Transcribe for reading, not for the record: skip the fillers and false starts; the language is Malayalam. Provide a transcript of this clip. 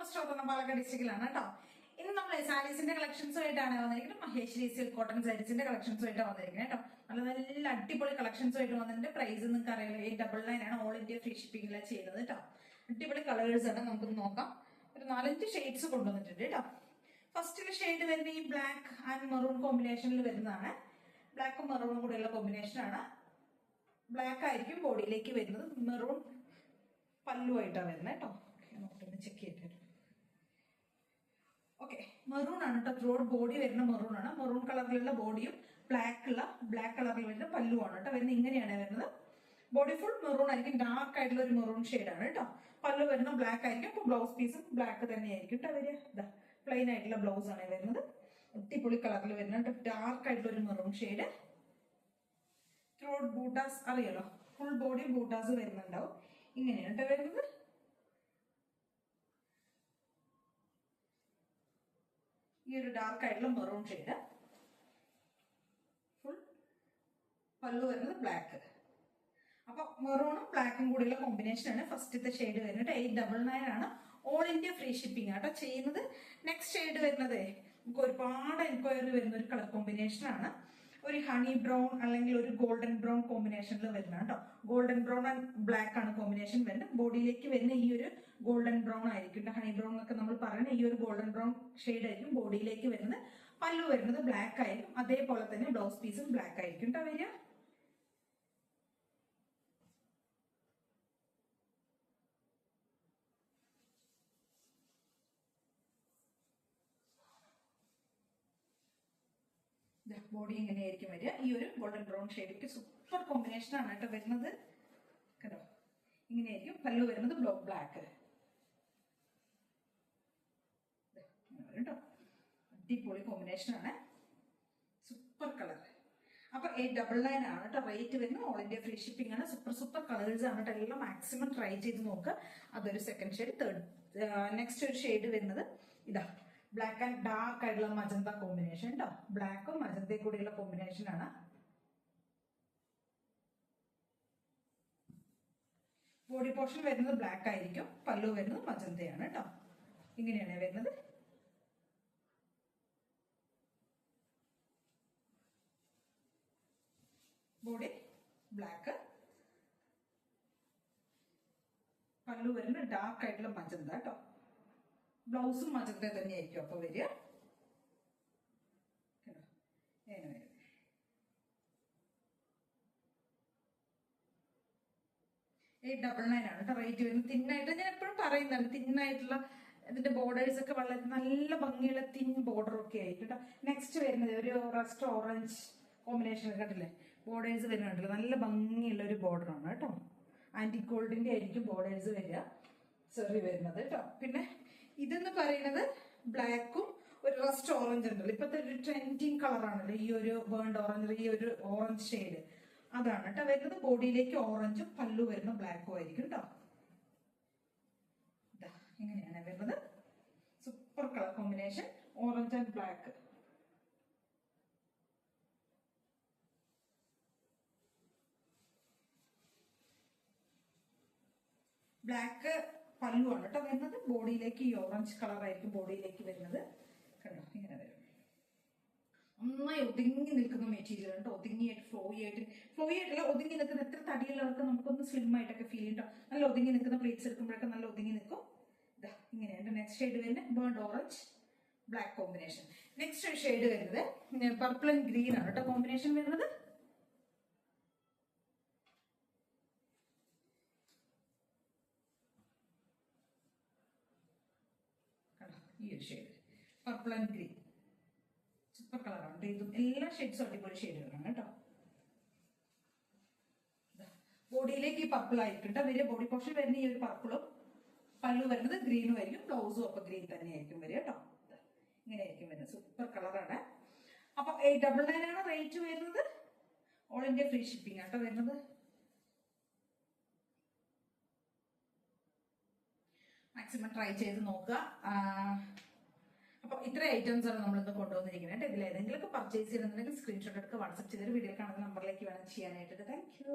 സ്റ്റോർ പാലക്കാട് ഡിസ്ട്രിക്റ്റിലാണ് കേട്ടോ. ഇന്ന് നമ്മൾ സാരീസിന്റെ കളക്ഷൻസുമായിട്ടാണ് വന്നിരിക്കുന്നത്. മഹേശ്വരി സിൽക്ക് കോട്ടൺ സാരീസിന്റെ കളക്ഷൻസുമായിട്ടാണ് വന്നിരിക്കുന്നത് കേട്ടോ. നല്ല അടിപൊളി കളക്ഷൻസുമായിട്ട് വന്നിട്ടുണ്ട്. പ്രൈസ് നിങ്ങൾക്ക് അറിയാലോ, 899 ആണ്. ഓൾ ഇന്ത്യ ഫ്രീ ഷിപ്പിംഗിലാണ് ചെയ്യുന്നത് കേട്ടോ. അടിപൊളി കളേഴ്സ് ആണ്. നമുക്കൊന്ന് നോക്കാം. ഒരു 4-5 ഷെയ്ഡ്സ് കൊണ്ടുവന്നിട്ടുണ്ട് കേട്ടോ. ഫസ്റ്റിലെ ഷെയ്ഡ് വരുന്ന ഈ ബ്ലാക്ക് ആൻഡ് മെറൂൺ കോമ്പിനേഷനിൽ വരുന്നതാണ്. ബ്ലാക്കും മെറൂണും കൂടെയുള്ള കോമ്പിനേഷൻ ആണ്. ബ്ലാക്ക് ആയിരിക്കും ബോഡിയിലേക്ക് വരുന്നത്. മെറൂൺ പല്ലുമായിട്ടാണ് വരുന്നത് കേട്ടോ. നമുക്കൊന്ന് ചെക്ക് ചെയ്തിട്ട്. ഓക്കെ, മെറൂൺ ആണ് കേട്ടോ. ത്രോട്ട് ബോഡി വരുന്ന മെറൂൺ ആണ്. മെറൂൺ കളറിലുള്ള ബോഡിയും ബ്ലാക്ക് കളറിൽ വരുന്ന പല്ലുവാണ് കേട്ടോ വരുന്നത്. ഇങ്ങനെയാണ് വരുന്നത്. ബോഡി ഫുൾ മെറൂൺ ആയിരിക്കും. ഡാർക്ക് ആയിട്ടുള്ള ഒരു മെറൂൺ ഷെയ്ഡാണ് കേട്ടോ. പല്ലു വരുന്ന ബ്ലാക്ക് ആയിരിക്കും. അപ്പൊ ബ്ലൗസ് പീസും ബ്ലാക്ക് തന്നെ ആയിരിക്കും കേട്ടോ വരിക. പ്ലെയിൻ ആയിട്ടുള്ള ബ്ലൗസ് ആണ് വരുന്നത്. അടിപൊളി കളറിൽ വരുന്നുണ്ട്. ഡാർക്ക് ആയിട്ടുള്ള ഒരു മെറൂൺ ഷെയ്ഡ്. ത്രോട്ട് ബൂട്ടാസ് അറിയാലോ, ഫുൾ ബോഡി ബൂട്ടാസ് വരുന്നുണ്ടാവും. ഇങ്ങനെയാണ് കേട്ടോ വരുന്നത്. ഈ ഒരു ഡാർക്ക് ആയിട്ടുള്ള മെറൂൺ ഷെയ്ഡ്. ഫുൾ പല്ലു വരുന്നത് ബ്ലാക്ക്. അപ്പൊ മെറൂണും ബ്ലാക്കും കൂടിയുള്ള കോമ്പിനേഷൻ ആണ് ഫസ്റ്റത്തെ ഷെയ്ഡ് വരുന്നത്. 899 ആണ്. ഓൾ ഇന്ത്യ ഫ്രീ ഷിപ്പിംഗ് ആട്ടോ ചെയ്യുന്നത്. നെക്സ്റ്റ് ഷെയ്ഡ് വരുന്നത് നമുക്ക് ഒരുപാട് എൻക്വയറി വരുന്ന ഒരു കളർ കോമ്പിനേഷൻ ആണ്. ഒരു ഹണി ബ്രൗൺ അല്ലെങ്കിൽ ഒരു ഗോൾഡൻ ബ്രൗൺ കോമ്പിനേഷനിൽ വരുന്ന കേട്ടോ. ഗോൾഡൻ ബ്രൗൺ ആൻഡ് ബ്ലാക്ക് ആണ് കോമ്പിനേഷൻ വരുന്നത്. ബോഡിയിലേക്ക് വരുന്ന ഈ ഒരു ഗോൾഡൻ ബ്രൗൺ ആയിരിക്കും. ഹണി ബ്രൗൺ എന്നൊക്കെ നമ്മൾ പറയുന്ന ഈ ഒരു ഗോൾഡൻ ബ്രൗൺ ഷെയ്ഡ് ആയിരിക്കും ബോഡിയിലേക്ക് വരുന്നത്. പല്ലു വരുന്നത് ബ്ലാക്ക് ആയിരിക്കും. അതേപോലെ തന്നെ ബ്ലൗസ് പീസും ബ്ലാക്ക് ആയിരിക്കും കേട്ടോ വരിക. ബോഡി ഇങ്ങനെയായിരിക്കും വരിക. ഈ ഒരു ഗോൾഡൻ ബ്രൗൺ ഷെയ്ഡിലേക്ക് സൂപ്പർ കോമ്പിനേഷൻ ആണ് കേട്ടോ വരുന്നത് കേട്ടോ. ഇങ്ങനെയായിരിക്കും പല്ലു വരുന്നത് ബ്ലാക്ക് കേട്ടോ. അടിപൊളി കോമ്പിനേഷൻ ആണ്. Super colour. അപ്പൊ 899 ആണ് കേട്ടോ റേറ്റ് വരുന്നത്. ഓൾ ഇന്ത്യ ഫ്രീ ഷിപ്പിംഗ് ആണ്. സൂപ്പർ കളേഴ്സ് ആണ് കേട്ടോ. എല്ലാം മാക്സിമം ട്രൈ ചെയ്ത് നോക്കുക. അതൊരു സെക്കൻഡ് ഷെയ്ഡ്. നെക്സ്റ്റ് ഒരു ഷെയ്ഡ് വരുന്നത് ഇതാ, ബ്ലാക്ക് ആൻഡ് ഡാർക്ക് ആയിട്ടുള്ള മജന്ത കോമ്പിനേഷൻ കേട്ടോ. ബ്ലാക്കും മജന്തയും കൂടിയുള്ള കോമ്പിനേഷൻ ആണ്. ബോഡി പോർഷൻ വരുന്നത് ബ്ലാക്ക് ആയിരിക്കും. പല്ലു വരുന്നത് മജന്തയാണ് കേട്ടോ. ഇങ്ങനെയാണ് വരുന്നത്. ബോഡി ബ്ലാക്ക്, പല്ലു വരുന്നത് ഡാർക്ക് ആയിട്ടുള്ള മജന്ത കേട്ടോ. ബ്ലൗസും മജന്ത തന്നെയായിരിക്കും അപ്പൊ വരിക. 899 ആണ് കേട്ടോ റേറ്റ് വരുന്നത്. തിന്നായിട്ട് ഞാൻ എപ്പോഴും പറയുന്നുണ്ട്, തിന്നായിട്ടുള്ള ഇതിന്റെ ബോർഡേഴ്സ് ഒക്കെ വളരെ നല്ല ഭംഗിയുള്ള തിൻ ബോർഡർ ഒക്കെ ആയിരിക്കും കേട്ടോ. നെക്സ്റ്റ് വരുന്നത് ഒരു റസ്റ്റ് ഓറഞ്ച് കോമ്പിനേഷൻ കണ്ടില്ലേ, ബോർഡേഴ്സ് വരുന്നുണ്ടല്ലോ. നല്ല ഭംഗിയുള്ള ഒരു ബോർഡർ ആണ് കേട്ടോ. ആന്റി ഗോൾഡിന്റെ ആയിരിക്കും ബോർഡേഴ്സ് വരിക, സെറി വരുന്നത് കേട്ടോ. പിന്നെ ഇതെന്ന് പറയുന്നത് ബ്ലാക്കും ഒരു റസ്റ്റ് ഓറഞ്ച് ഉണ്ടല്ലോ, ഇപ്പത്തെ ഒരു ട്രെൻഡിങ് കളറാണല്ലോ ഈ ഒരു ബേൺഡ് ഓറഞ്ച്, ഈ ഒരു ഓറഞ്ച് ഷെയ്ഡ് അതാണ് കേട്ടോ വരുന്നത്. ബോഡിയിലേക്ക് ഓറഞ്ചും പല്ലു വരുന്ന ബ്ലാക്കും ആയിരിക്കും കേട്ടോ. ഇങ്ങനെയാണ് വരുന്നത്. Super colour combination, orange and black. Black പല്ലു ആണ് കേട്ടോ വരുന്നത്. ബോഡിയിലേക്ക് ഈ ഓറഞ്ച് കളർ ആയിരിക്കും ബോഡിയിലേക്ക് വരുന്നത്. കണ്ടോ ഇങ്ങനെ വരും. നന്നായി ഒതുങ്ങി നിൽക്കുന്ന മെറ്റീരിയൽ കേട്ടോ. ഒതുങ്ങിയായിട്ട് ഫ്ലോ ആയിട്ടില്ല, ഒതുങ്ങി നിൽക്കുന്ന എത്ര തടിയുള്ളവർക്ക് നമുക്കൊന്ന് സ്ലിം ആയിട്ടൊക്കെ ഫീൽ ചെയ്യും. നല്ല ഒതുങ്ങി നിൽക്കുന്ന പ്ലേറ്റ്സ് എടുക്കുമ്പോഴൊക്കെ നല്ല ഒതുങ്ങി നിൽക്കും. ഇതാ ഇങ്ങനെയാണ്. നെക്സ്റ്റ് ഷെയ്ഡ് വരുന്നത് burned orange black combination. Next shade വരുന്നത് പർപ്പിൾ ആൻഡ് ഗ്രീൻ ആണ് കേട്ടോ കോമ്പിനേഷൻ വരുന്നത്. ഈ ഒരു shade purple and green super കളറാണ്. ഇതും എല്ലാ ഷെയ്ഡ്സും അടിപൊളി ഷെയ്ഡുകളാണ് കേട്ടോ. ബോഡിയിലേക്ക് ഈ പർപ്പിൾ ആയിരിക്കും കേട്ടോ വരിക. ബോഡി പോർഷൻ വരുന്ന ഈ ഒരു പർപ്പിളും പല്ലു വരുന്നത് ഗ്രീനും ആയിരിക്കും. ബ്ലൗസും അപ്പൊ ഗ്രീൻ തന്നെ ആയിരിക്കും വരിക കേട്ടോ. ഇങ്ങനെ ആയിരിക്കും വരുന്നത്. സൂപ്പർ കളറാണ്. അപ്പൊ 899 ആണ് റേറ്റ് വരുന്നത്. ഓൾ ഇന്ത്യ ഫ്രീ ഷിപ്പിംഗ് ആട്ടോ വരുന്നത്. മാക്സിമം ട്രൈ ചെയ്ത് നോക്കുക. അപ്പൊ ഇത്ര ഐറ്റംസ് ആണ് നമ്മളിന്ന് കൊണ്ടുവന്നിരിക്കുന്നത്. ഇതിൽ ഏതെങ്കിലുമൊക്കെ പർച്ചേസ് ചെയ്യുന്നുണ്ടെങ്കിൽ സ്ക്രീൻഷോട്ട് എടുക്കുക, വാട്സ്ആപ്പ് ചെയ്തൊരു വീഡിയോ കാണുന്ന നമ്പറിലേക്ക് വേണം ചെയ്യാനായിട്ട്. Thank you.